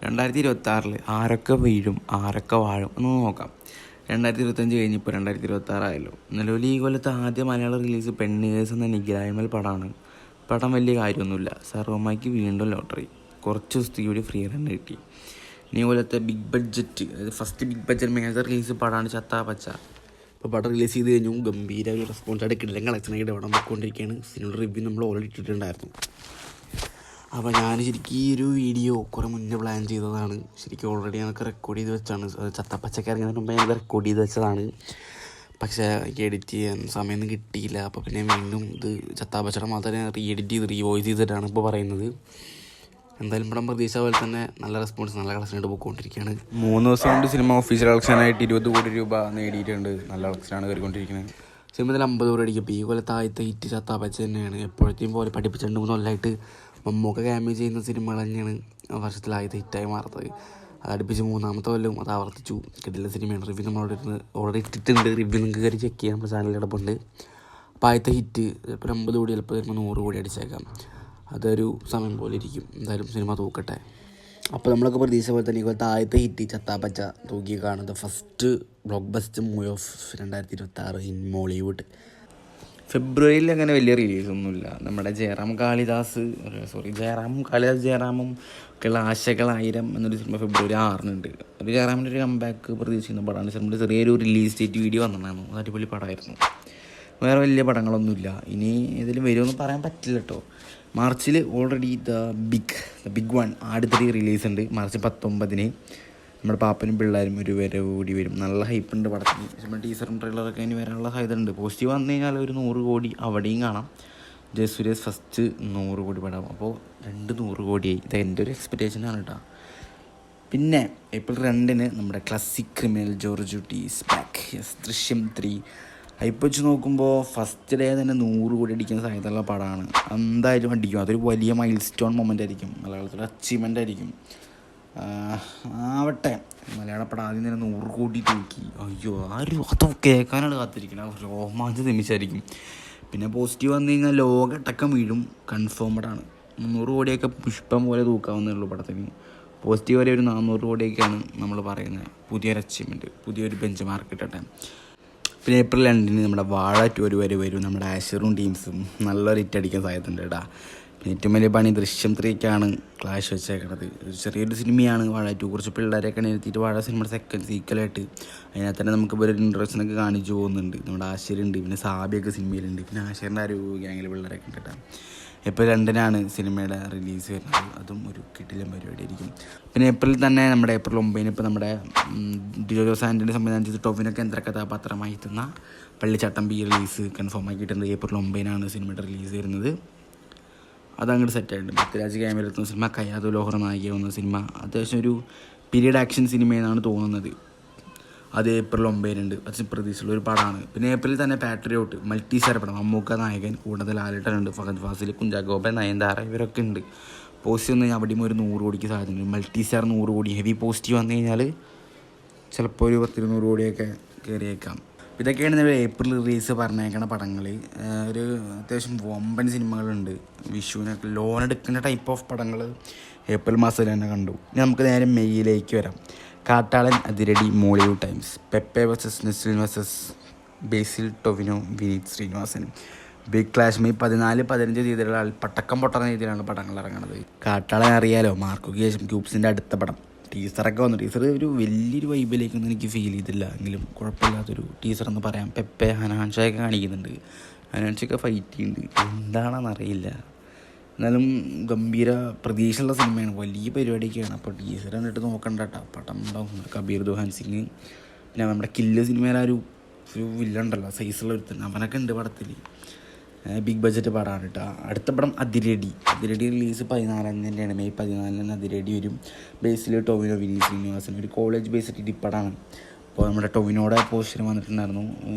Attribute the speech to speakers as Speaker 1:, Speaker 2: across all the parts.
Speaker 1: 2026 ആരൊക്കെ വീഴും ആരൊക്കെ വാഴും എന്ന് നോക്കാം. 2025 കഴിഞ്ഞിപ്പോൾ 2026 നിലവിൽ ഈ കൊല്ലത്തെ ആദ്യ മലയാള റിലീസ് പെണ്ണേഴ്സ് എന്ന നിഗ്രായ്മൽ പടമാണ്. പടം വലിയ കാര്യമൊന്നുമില്ല. സർവ്വമായിക്ക് വീണ്ടും ലോട്ടറി. കുറച്ച് ദിവസത്തേക്ക് കൂടി ഫ്രീ റൺ കിട്ടി. ഇനി കൊല്ലത്തെ ബിഗ് ബഡ്ജറ്റ്, അതായത് first big budget major release പടമാണ് ചത്താ പച്ച. ഇപ്പോൾ പടം റിലീസ് ചെയ്ത് കഴിഞ്ഞു. ഗംഭീര ഒരു റെസ്പോൺസായിട്ട് കിട്ടില്ല കളക്ഷനായിട്ട് ഇവിടെ പോയിക്കൊണ്ടിരിക്കുകയാണ്. സിനിമയുടെ റിവ്യൂ നമ്മൾ ഓൾറെഡി ഇട്ടിട്ടുണ്ടായിരുന്നു. അപ്പോൾ ഞാൻ ശരിക്കും ഈ ഒരു വീഡിയോ കുറേ മുന്നേ പ്ലാൻ ചെയ്തതാണ്. ശരിക്കും ഓൾറെഡി ഞങ്ങൾക്ക് റെക്കോർഡ് ചെയ്ത് വെച്ചാണ്. ചത്തപ്പച്ചക്ക് ഇറങ്ങുന്നതിന് മുമ്പ് ഞങ്ങൾക്ക് റെക്കോർഡ് ചെയ്ത് വെച്ചതാണ്. പക്ഷേ എനിക്ക് എഡിറ്റ് ചെയ്യാൻ സമയമൊന്നും കിട്ടിയില്ല. അപ്പോൾ പിന്നെ വീണ്ടും ഇത് ചത്താപ്പച്ചയുടെ മാത്രമേ എഡിറ്റ് ചെയ്ത് വോയിസ് ചെയ്തിട്ടാണ് ഇപ്പോൾ പറയുന്നത്. എന്തായാലും പടം പ്രതീക്ഷ പോലെ തന്നെ നല്ല റെസ്പോൺസ്, നല്ല കളക്ഷനായിട്ട് പോയിക്കൊണ്ടിരിക്കുകയാണ്. 3 ദിവസം കൊണ്ട് സിനിമ ഒഫീഷ്യൽ കളക്ഷനായിട്ട് 20 കോടി രൂപ നേടിയിട്ടുണ്ട്. നല്ല കളക്ഷനാണ് കയറിക്കൊണ്ടിരിക്കുന്നത്. സിനിമയിൽ 50 കോടി അടിക്കും. ഈ കൊല്ലത്തെ ആദ്യത്തെ ഹിറ്റ് ചത്താപ്പച്ച തന്നെയാണ്. എപ്പോഴത്തെയും പോലെ പഠിപ്പിച്ച 2-3 കൊല്ലമായിട്ട് മമ്മൂക്ക ക്യാമിയോ ചെയ്യുന്ന സിനിമകൾ തന്നെയാണ് വർഷത്തിൽ ആദ്യത്തെ ഹിറ്റായി മാറുന്നത്. അത് അടുപ്പിച്ച് 3-ാമത്തെ കൊല്ലവും അത് ആവർത്തിച്ചു. കിട്ടില്ല സിനിമയാണ്. റിവ്യൂ നമ്മൾ ഓൾറെഡി ഇട്ടിട്ടുണ്ട്. റിവ്യൂ നിങ്ങൾക്ക് കയറി ചെക്ക് ചെയ്യാം. നമ്മുടെ ചാനലിൽ കിടപ്പുണ്ട്. അപ്പോൾ ആദ്യത്തെ ഹിറ്റ് ചിലപ്പോൾ 50 കോടി, ചിലപ്പോൾ 100 കോടി അടിച്ചേക്കാം. അതൊരു സമയം പോലെ ഇരിക്കും. എന്തായാലും സിനിമ തൂക്കട്ടെ. അപ്പോൾ നമ്മളൊക്കെ പ്രതീക്ഷ പോലെ തന്നെ ഇപ്പോഴത്തെ ആദ്യത്തെ ഹിറ്റ് ചത്താപ്പച്ച തൂക്കി കാണുന്നത് first block buster movie of 2026 in Mollywood. ഫെബ്രുവരിയിൽ അങ്ങനെ വലിയ റിലീസൊന്നുമില്ല. നമ്മുടെ ജയറാമും ജയറാമും ഒക്കെയുള്ള ആശകൾ 1000 എന്നൊരു സിനിമ ഫെബ്രുവരി 6-നുണ്ട്. ഒരു ജയറാമിൻ്റെ ഒരു കംബാക്ക് പ്രതീക്ഷിക്കുന്ന പടമാണ്. സിനിമയുടെ ചെറിയൊരു റിലീസ് ഡേറ്റ് വീഡിയോ വന്നിട്ടുണ്ടായിരുന്നു. അത് അടിപൊളി പടമായിരുന്നു. വേറെ വലിയ പടങ്ങളൊന്നുമില്ല. ഇനി ഇതിൽ വരുമെന്ന് പറയാൻ പറ്റില്ല കേട്ടോ. മാർച്ചിൽ ഓൾറെഡി ദ ബിഗ് വൺ ആട് 3 റിലീസുണ്ട്. മാർച്ച് 19-ന് നമ്മുടെ പാപ്പനും പിള്ളേരും ഒരു വരവ് കൂടി വരും. നല്ല ഹൈപ്പുണ്ട് പടത്തിന്. നമ്മുടെ ടീസറും ട്രെയിലറൊക്കെ ഇനി വരാനുള്ള സാധ്യത ഉണ്ട്. പോസിറ്റീവ് വന്നു കഴിഞ്ഞാൽ ഒരു 100 കോടി അവിടെയും കാണാം. ജയസൂര്യസ് ഫസ്റ്റ് 100 കോടി പടം. അപ്പോൾ 100 കോടിയായി. ഇത് എൻ്റെ ഒരു എക്സ്പെക്റ്റേഷനാണ് കേട്ടോ. പിന്നെ ഏപ്രിൽ 2-ന് നമ്മുടെ classic criminal George is back. ദൃശ്യം 3 ഇപ്പോൾ വെച്ച് നോക്കുമ്പോൾ ഫസ്റ്റ് ഡേ തന്നെ 100 കോടി അടിക്കുന്ന സാധ്യതയുള്ള പടമാണ്. എന്തായാലും അടിക്കും. അതൊരു വലിയ മൈൽ സ്റ്റോൺ മൊമെൻ്റ് ആയിരിക്കും. മലയാളത്തിലെ അച്ചീവ്മെൻ്റ് ആയിരിക്കും. ആവട്ടെ. മലയാള പടം ആദ്യം തന്നെ 100 കോടി തൂക്കി. അയ്യോ, അത് കേൾക്കാനാണ് കാത്തിരിക്കണം. രോമാഞ്ച നിമിഷമായിരിക്കും. പിന്നെ പോസിറ്റീവ് വന്നു കഴിഞ്ഞാൽ ലോകട്ടക്കം വീഴും. കൺഫേംഡാണ്. 300 കോടിയൊക്കെ പുഷ്പം പോലെ തൂക്കാവുന്നേ ഉള്ളൂ പടത്തിന്. പോസിറ്റീവ് വരെ ഒരു 400 കോടിയൊക്കെയാണ് നമ്മൾ പറയുന്നത്. പുതിയൊരു അച്ചീവ്മെൻറ്റ്, പുതിയൊരു ബെഞ്ച് മാർക്ക് ഇട്ടട്ടെ. പിന്നെ ഏപ്രിൽ 2-ന് നമ്മുടെ വാഴ 2 വരെ വരും. നമ്മുടെ ആഷറും ടീംസും നല്ലൊരു ഹിറ്റ് അടിക്കാൻ സാധ്യതയുണ്ട് കേട്ടോ. പിന്നെ ഏറ്റവും വലിയ പണി ദൃശ്യം 3-ക്കാണ് ക്ലാഷ് വെച്ചേക്കണത്. ഒരു ചെറിയൊരു സിനിമയാണ് വാഴ 2. കുറച്ച് പിള്ളേരെയൊക്കെ എഴുതിയിട്ട് വാഴ സിനിമയുടെ സെക്കൻഡ് സീക്വലായിട്ട് അതിനകത്ത് തന്നെ നമുക്ക് ഒരു ഇൻട്രസ്റ്റനൊക്കെ കാണിച്ചു പോകുന്നുണ്ട്. നമ്മുടെ ആശരുണ്ട്, പിന്നെ സാബിയൊക്കെ സിനിമയിലുണ്ട്, പിന്നെ ആശറിൻ്റെ ഒരു ഗ്യാങ്ങിൽ പിള്ളേരൊക്കെ ഉണ്ട് കേട്ടോ. ഏപ്രിൽ 2-നാണ് സിനിമയുടെ റിലീസ് വരുന്നത്. അതും ഒരു കിടിലൻ പരിപാടിയായിരിക്കും. പിന്നെ ഏപ്രിൽ 9-ന് ഇപ്പോൾ നമ്മുടെ ഡിജോ സാൻഡിൻ്റെ സംവിധാനം ചെയ്ത് ടൊവിനോ കേന്ദ്ര കഥാപാത്രമായി എത്തുന്ന പള്ളിച്ചാട്ടമ്പി റിലീസ് കൺഫേം ആക്കിയിട്ടുണ്ട്. ഏപ്രിൽ 9-നാണ് സിനിമയുടെ റിലീസ് വരുന്നത്. അതങ്ങോട്ട് സെറ്റായിട്ടുണ്ട്. പൃഥ്വിരാജ് ക്യാമറയെത്തുന്ന സിനിമ, കയാതു ലോഹർ നായികയാവുന്ന സിനിമ അത്യാവശ്യം ഒരു പീരീഡ് ആക്ഷൻ സിനിമയെന്നാണ് തോന്നുന്നത്. അത് ഏപ്രിൽ 9-നുണ്ട്. അത് പ്രതീക്ഷയുള്ള ഒരു പടമാണ്. പിന്നെ ഏപ്രിൽ തന്നെ പാട്രിയോട്ട് മൾട്ടി സ്റ്റാർ പടം. മമ്മൂക്ക നായകൻ, കൂടാതെ ലാലേട്ടനുണ്ട്, ഫഹദ് ഫാസിൽ, കുഞ്ചാക്കോബൻ, നയൻതാര ഇവരൊക്കെ ഉണ്ട്. പോസിറ്റീവ് വന്നു കഴിഞ്ഞാൽ അവിടെയും ഒരു 100 കോടിക്ക് സാധ്യതയുണ്ട്. മൾട്ടി സ്റ്റാർ 100 കോടി. ഹെവി പോസിറ്റീവ് വന്നു കഴിഞ്ഞാൽ ചിലപ്പോൾ ഒരു 10-200 കോടിയൊക്കെ കയറിയേക്കാം. ഇതൊക്കെയാണ് ഏപ്രിൽ റിലീസ് പറഞ്ഞേക്കണ പടങ്ങൾ. ഒരു അത്യാവശ്യം വമ്പൻ സിനിമകളുണ്ട്. വിഷുവിനൊക്കെ ലോൺ എടുക്കുന്ന ടൈപ്പ് ഓഫ് പടങ്ങൾ ഏപ്രിൽ മാസത്തിൽ തന്നെ കണ്ടു. ഇനി നമുക്ക് നേരെ മെയ്യിലേക്ക് വരാം. Kattalan, Athiradi, Mollywood Times, Pepe versus Naslen versus Basil, Tovino, Vineeth Sreenivasan. Big clash May 14-15 തീയതിയിലുള്ള പട്ടക്കം പൊട്ടുന്ന രീതിയിലാണ് പടങ്ങൾ ഇറങ്ങുന്നത്. കാട്ടാളൻ അറിയാലോ, മാർക്കോയ്ക്ക് ശേഷം ക്യൂബ്സിൻ്റെ അടുത്ത പടം. ടീസറൊക്കെ വന്നു. ടീസർ ഒരു വലിയൊരു വൈബിലേക്കൊന്നും എനിക്ക് ഫീൽ ചെയ്തില്ല. എങ്കിലും കുഴപ്പമില്ലാത്തൊരു ടീസർ എന്ന് പറയാം. പെപ്പെ ഹനാൻഷയൊക്കെ കാണിക്കുന്നുണ്ട്. ഹനാൻഷയൊക്കെ ഫൈറ്റ് ചെയ്യുന്നുണ്ട്. എന്താണെന്നറിയില്ല. എന്നാലും ഗംഭീര പ്രതീക്ഷയുള്ള സിനിമയാണ്. വലിയ പരിപാടിയൊക്കെയാണ്. അപ്പോൾ ടീസർ കണ്ടിട്ട് നോക്കണ്ട കേട്ടോ. പടം ഉണ്ടാവും. കബീർ ദുഹാൻ സിംഗ്, പിന്നെ നമ്മുടെ കില്ല് സിനിമയിലെ ഒരു വില്ലണ്ടല്ലോ, സൈസുള്ള ഒരുത്തൻ, അവനൊക്കെ ഉണ്ട് പടത്തിൽ. ബിഗ് ബഡ്ജറ്റ് പടമാണ് കേട്ടോ. അടുത്ത പടം അതിരടി റിലീസ് 14-ന് തന്നെയാണ്. മെയ് 14-ന് അതിരടി വരും. ബേസിൽ ടൊവിനോ, വിനീത് ശ്രീനിവാസൻ. ഒരു കോളേജ് ബേസ്ഡ് ഡിപ്പടാണ്. അപ്പോൾ നമ്മുടെ ടൊവിനോടെ പോസ്റ്റർ വന്നിട്ടുണ്ടായിരുന്നു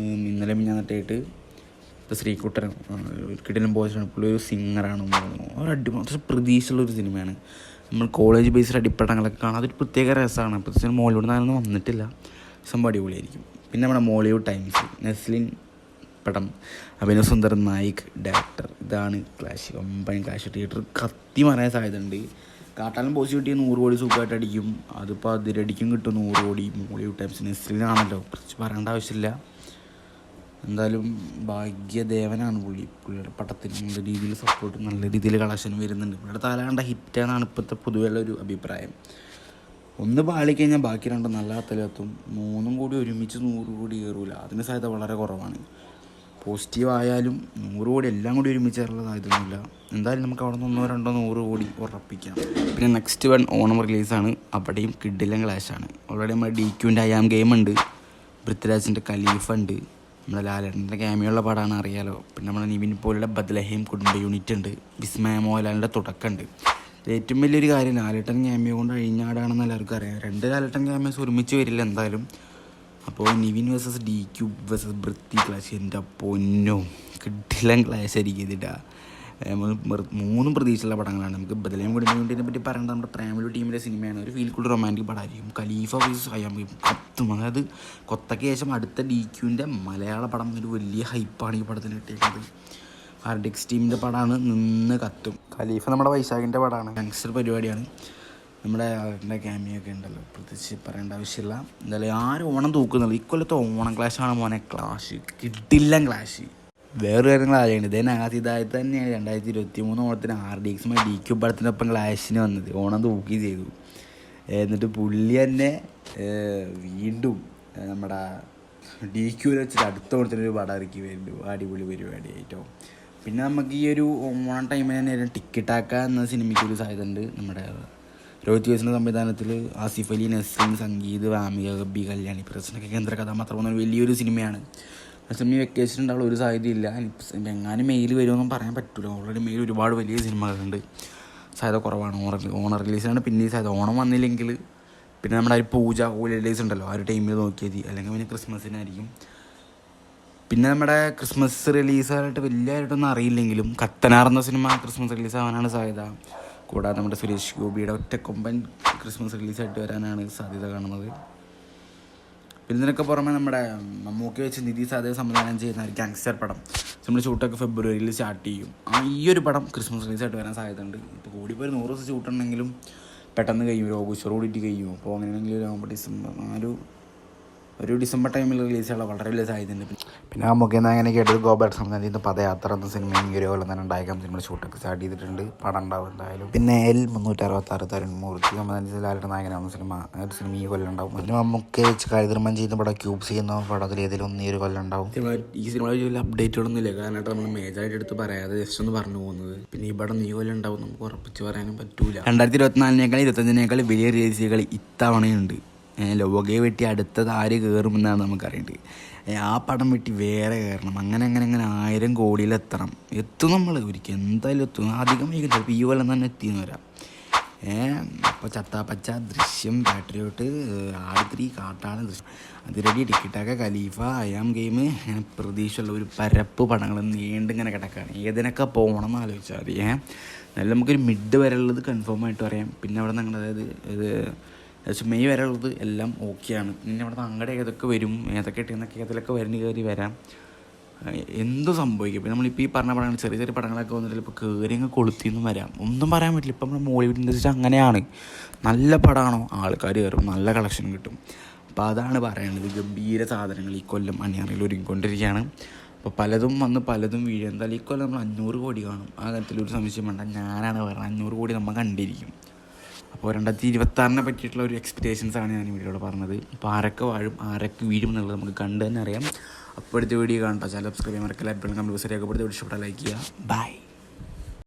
Speaker 1: ഇന്നലെ മിഞ്ഞാന്നിട്ടായിട്ട്. ഇപ്പോൾ ശ്രീകുട്ടൻ കിടിലൻ പോസ്റ്ററാണ്. പുള്ളി ഒരു സിംഗറാണ്. ഒരു അടിപൊളി പ്രതീക്ഷയുള്ളൊരു സിനിമയാണ്. നമ്മൾ കോളേജ് ബേസ്ഡ് അടിപ്പടങ്ങളൊക്കെ കാണാൻ അതൊരു പ്രത്യേക രസമാണ്. പ്രത്യേകിച്ച് മോളിവുഡ് നാളൊന്നും വന്നിട്ടില്ല. സംഭവം അടിപൊളിയായിരിക്കും. പിന്നെ നമ്മുടെ മോളിവുഡ് ടൈംസ്, നെസ്ലിൻ പടം, അഭിനവ് സുന്ദർ നായിക് ഡയറക്ടർ. ഇതാണ് ക്ലാഷ്. വമ്പൻ ക്ലാഷ്. തിയേറ്റർ കത്തി മറിയാൻ സാധ്യതയുണ്ട്. കാട്ടാലും പോസിറ്റിവിറ്റി 100 കോടി സുഖമായിട്ട് അടിക്കും. അതിപ്പോൾ അതിരടിക്കും കിട്ടും 100 കോടി. മോളിവുഡ് ടൈംസ് നെസ്ലിനാണല്ലോ, പ്രത്യേകിച്ച് പറയേണ്ട ആവശ്യമില്ല. എന്തായാലും ഭാഗ്യദേവനാണ് പുള്ളിയുടെ പടത്തിന് നല്ല രീതിയിൽ സപ്പോർട്ട്, നല്ല രീതിയിൽ കളക്ഷൻ വരുന്നുണ്ട്. പുള്ളിയുടെ തല കണ്ട ഹിറ്റാണെന്നാണ് ഇപ്പോഴത്തെ പൊതുവെയുള്ള ഒരു അഭിപ്രായം. ഒന്ന് പാളിക്കഴിഞ്ഞാൽ ബാക്കി രണ്ടും നല്ല തലത്തും. 3 കൂടി ഒരുമിച്ച് 100 കോടി കയറൂല, അതിന് സാധ്യത വളരെ കുറവാണ്. പോസിറ്റീവ് ആയാലും 100 കോടി എല്ലാം കൂടി ഒരുമിച്ച് കയറുള്ള സാധ്യതയൊന്നുമില്ല. എന്തായാലും നമുക്ക് അവിടെ നിന്ന് 100 കോടി ഉറപ്പിക്കാം. പിന്നെ നെക്സ്റ്റ് വൺ ഓണം റിലീസാണ്. അവിടെയും കിഡിലൻ ക്ലാഷാണ്. ഓൾറെഡി നമ്മുടെ DQൻ്റെ അയാം ഗെയിം ഉണ്ട്, പൃഥ്വിരാജിൻ്റെ ഖലീഫ ഉണ്ട്, നമ്മുടെ ലാലേട്ടൻ്റെ ക്യാമിയുള്ള പടമാണ് അറിയാലോ. പിന്നെ നമ്മുടെ നിവിൻ പോളിയുടെ ബദ്ലഹീം കുടുംബ യൂണിറ്റ് ഉണ്ട്, വിസ്മയ മോഹൻലാലിൻ്റെ തുടക്കമുണ്ട്. ഏറ്റവും വലിയൊരു കാര്യം ലാലേട്ടൻ ക്യാമിയോ കൊണ്ട് അഴിഞ്ഞാടാണെന്ന് എല്ലാവർക്കും അറിയാം. 2 ലാലേട്ടൻ ക്യാമിയോസ് ഒരുമിച്ച് വരില്ല എന്തായാലും. അപ്പോൾ Nivin versus DQ versus Prithvi clash, എൻ്റെ പൊന്നോ കിഡിലൻ ക്ലാഷ് ആയിരിക്കും ഇതിട്ടാ. 3 പ്രതീക്ഷയുള്ള പടങ്ങളാണ്. നമുക്ക് ബദലയും കുടുംബത്തിനെ പറ്റി പറയേണ്ട നമ്മുടെ പ്രേമലു ടീമിൻ്റെ സിനിമയാണ്. ഒരു ഫീൽ കൂടി റൊമാൻറ്റിക് പടമായിരിക്കും. ഖലീഫ വേഴ്സസ് അയാം കത്തും. അതായത് കൊത്തയ്ക്ക് ശേഷം അടുത്ത DQൻ്റെ മലയാള പടം ഒരു വലിയ ഹൈപ്പാണ് ഈ പടത്തിന് കിട്ടിയിരിക്കുന്നത്. RDX ടീമിൻ്റെ പടമാണ്, നിന്ന് കത്തും. ഖലീഫ നമ്മുടെ വൈശാഖിൻ്റെ പടമാണ്, യങ്സ്റ്റർ പരിപാടിയാണ്. നമ്മുടെ അവരുടെ ക്യാമിയൊക്കെ ഉണ്ടല്ലോ, പ്രത്യേകിച്ച് പറയേണ്ട ആവശ്യമില്ല. എന്തായാലും ആരും ഓണം തൂക്കുന്നുള്ളൂ. ഇക്കൊല്ലത്തെ ഓണം ക്ലാഷാണ് മോനെ ക്ലാഷ്, കിട്ടില്ല ക്ലാഷ്. വേറെ കാര്യങ്ങൾ അറിയണം. ഇതായത് തന്നെയാണ് 2023 ഓണത്തിന് RDXുമായി DQ പടത്തിനൊപ്പം ക്ലാഷിന് വന്നത്. ഓണം തൂക്കി ചെയ്തു. എന്നിട്ട് പുള്ളി തന്നെ വീണ്ടും നമ്മുടെ DQവിൽ വെച്ചിട്ട് അടുത്ത ഓണത്തിനൊരു പടം ഇറക്കി വരുന്നു. അടിപൊളി പരിപാടിയായിട്ടോ. പിന്നെ നമുക്ക് ഈ ഒരു ഓണം ടൈമിൽ തന്നെ ടിക്കറ്റാക്ക എന്ന സിനിമയ്ക്കൊരു സാധ്യത ഉണ്ട്. നമ്മുടെ രോഹിത് വേസിൻ്റെ സംവിധാനത്തിൽ ആസിഫ് അലി, നസ്രീൻ, സംഗീത്, വാമിക, ഗബ്ബി, കല്യാണി പ്രദർശനമൊക്കെ കേന്ദ്ര കഥാപാത്രം വലിയൊരു സിനിമയാണ്. ഈ വെക്കേഷൻ ഉണ്ടാവുള്ള ഒരു സാധ്യതയില്ല. എങ്ങാനും മെയിൽ വരുമെന്നും പറയാൻ പറ്റില്ല. ഓൾറെഡി മെയിൽ ഒരുപാട് വലിയ സിനിമകളുണ്ട്, സാധ്യത കുറവാണ്. ഓണം റിലീസാണ് പിന്നെ സാധ്യത. ഓണം വന്നില്ലെങ്കിൽ പിന്നെ നമ്മുടെ ഒരു പൂജ ഹോളിഡേയ്സ് ഉണ്ടല്ലോ, ആ ഒരു ടൈമിൽ നോക്കിയാൽ മതി. അല്ലെങ്കിൽ പിന്നെ ക്രിസ്മസിനായിരിക്കും. പിന്നെ നമ്മുടെ ക്രിസ്മസ് റിലീസായിട്ട് വലിയതായിട്ടൊന്നും അറിയില്ലെങ്കിലും കത്തനാർന്ന സിനിമ ക്രിസ്മസ് റിലീസാവാനാണ് സാധ്യത. കൂടാതെ നമ്മുടെ സുരേഷ് ഗോപിയുടെ ഒറ്റക്കൊമ്പൻ ക്രിസ്മസ് റിലീസായിട്ട് വരാനാണ് സാധ്യത കാണുന്നത്. പിന്നെ ഇതിനൊക്കെ പുറമെ നമ്മുടെ മമ്മൂക്കി വെച്ച് നിധി സാധ്യത സംവിധാനം ചെയ്യുന്ന ഒരു ഗാങ്സ്റ്റർ പടം നമ്മുടെ ഷൂട്ടൊക്കെ ഫെബ്രുവരിയിൽ സ്റ്റാർട്ട് ചെയ്യും. ഈ ഒരു പടം ക്രിസ്മസ് റിലീസായിട്ട് വരാൻ സാധ്യത ഉണ്ട്. ഇപ്പോൾ കൂടിപ്പോൾ 100 ദിവസം ഷൂട്ടുണ്ടെങ്കിലും പെട്ടെന്ന് കഴിയും, ഓഗസ്റ്റ് ഓടിയിട്ട് കഴിയും. അപ്പോൾ അങ്ങനെയാണെങ്കിൽ നവംബർ ഡിസംബർ ഒരു ഡിസംബർ ടൈമിൽ റിലീസ് ചെയ്യാനുള്ള വളരെ വലിയ സാധ്യതയുണ്ട്. പിന്നെ നമുക്ക് അങ്ങനെ കേട്ടത് ഗോപാൽ സംവിധാനം ചെയ്യുന്ന പദയാത്ര എന്ന സിനിമയും ഈ ഒരു കൊല്ലം തന്നെ ഉണ്ടായേക്കാം. സിനിമയുടെ ഷൂട്ടൊക്കെ സ്റ്റാർട്ട് ചെയ്തിട്ടുണ്ട്, പടം ഉണ്ടാവും എന്തായാലും. പിന്നെ L366 തരുൺ മൂർത്തി സംവിധാനം ചെയ്ത ലാലേട്ടൻ നായകനാവുന്ന സിനിമ ഈ കൊല്ലം ഉണ്ടാവും. പിന്നെ നമുക്ക് വെച്ച് കഴുതർമ്മൻ ചെയ്യുന്ന പടം ക്യൂബ്സ് ചെയ്യുന്ന പടത്തിൽ ഏതെങ്കിലും ഈ ഒരു കൊല്ലം ഉണ്ടാവും. ഈ സിനിമയുടെ വലിയ അപ്ഡേറ്റുകളൊന്നുമില്ല, കാരണം നമ്മൾ മേജറായിട്ട് എടുത്ത് പറയാതെ ജസ്റ്റ് ഒന്ന് പറഞ്ഞു പോകുന്നത്. പിന്നെ ഈ പടം ഈ കൊല്ലം ഉണ്ടാവും നമുക്ക് ഉറപ്പിച്ച് പറയാനും പറ്റൂല. 2024 25 വലിയ റിലീസുകൾ ഇത്തവണയുണ്ട്. ലോകയെ വെട്ടി അടുത്തത് ആര് കയറുമെന്നാണ് നമുക്കറിയേണ്ടത്. ആ പടം വെട്ടി വേറെ കയറണം. അങ്ങനെ 1000 കോടിയിലെത്തണം. എത്തും നമ്മൾ ഒരിക്കൽ എന്തായാലും എത്തും. അധികം വൈകിട്ട് ചിലപ്പോൾ ഈ കൊല്ലം തന്നെ എത്തിയെന്ന് വരാം. അപ്പോൾ ചത്താപ്പച്ച, ദൃശ്യം, പാട്രിയോട്ട്, ആട്3, കാട്ടാളൻ, ദൃശ്യം, അതിരടി, ടിക്കറ്റൊക്കെ, ഖലീഫ, അയാം ഗെയിം, അങ്ങനെ പ്രതീക്ഷയുള്ള ഒരു പരപ്പ് പടങ്ങൾ നീണ്ടിങ്ങനെ കിടക്കുകയാണ്. ഏതിനൊക്കെ പോകണം എന്ന് ആലോചിച്ചാൽ മതി. എന്നാലും നമുക്കൊരു മിഡ് വരെ ഉള്ളത് കൺഫേം ആയിട്ട് പറയാം. പിന്നെ അവിടെ നിന്ന് അതായത് ഇത് മെയ് വരെ ഉള്ളത് എല്ലാം ഓക്കെയാണ്. പിന്നെ അവിടെ അങ്ങടെ ഏതൊക്കെ വരും, ഏതൊക്കെ ഇട്ടുന്നൊക്കെ ഏതൊക്കെ കയറി വരാം, എന്തും സംഭവിക്കും. ഇപ്പം നമ്മളിപ്പോൾ ഈ പറഞ്ഞ പടങ്ങൾ ചെറിയ പടങ്ങളൊക്കെ വന്നിട്ട് ഇപ്പോൾ കയറി അങ്ങ് കൊളുത്തിയൊന്നും വരാം, ഒന്നും പറയാൻ പറ്റില്ല. ഇപ്പം നമ്മുടെ മോളിവുഡ് ഇൻഡസ്ട്രി അങ്ങനെയാണ്. നല്ല പടമാണോ ആൾക്കാർ കയറും, നല്ല കളക്ഷൻ കിട്ടും. അപ്പോൾ അതാണ് പറയേണ്ടത്. ഗംഭീര സാധനങ്ങൾ ഈ കൊല്ലം അണിയറയിൽ ഒരുങ്ങിക്കൊണ്ടിരിക്കുകയാണ്. അപ്പോൾ പലതും വന്ന് പലതും വീഴും. എന്തായാലും ഈ കൊല്ലം നമ്മൾ 500 കോടി കാണും. ആ കാര്യത്തിൽ ഒരു സംശയം വേണ്ട. ഞാനാണ് പറയുന്നത്, 500 കോടി നമ്മൾ കണ്ടിരിക്കും. അപ്പോൾ 2026 പറ്റിയിട്ടുള്ള ഒരു എക്സ്പെക്റ്റേഷൻസാണ് ഞാൻ ഈ വീഡിയോയിൽ പറഞ്ഞത്. അപ്പോൾ ആരൊക്കെ വാഴും ആരൊക്കെ വീഴും എന്നുള്ളത് നമുക്ക് കണ്ടു തന്നെ അറിയാം. അപ്പോൾ അടുത്ത വീഡിയോ കാണാം. ചാനൽ സബ്സ്ക്രൈബ് ചെയ്യാൻ മറക്കില്ല. എപ്പോഴും കമ്പൽസറി രേഖപ്പെടുത്തി ഇഷ്ടപ്പെട്ടാൽ ലൈക്ക് ചെയ്യുക. ബൈ.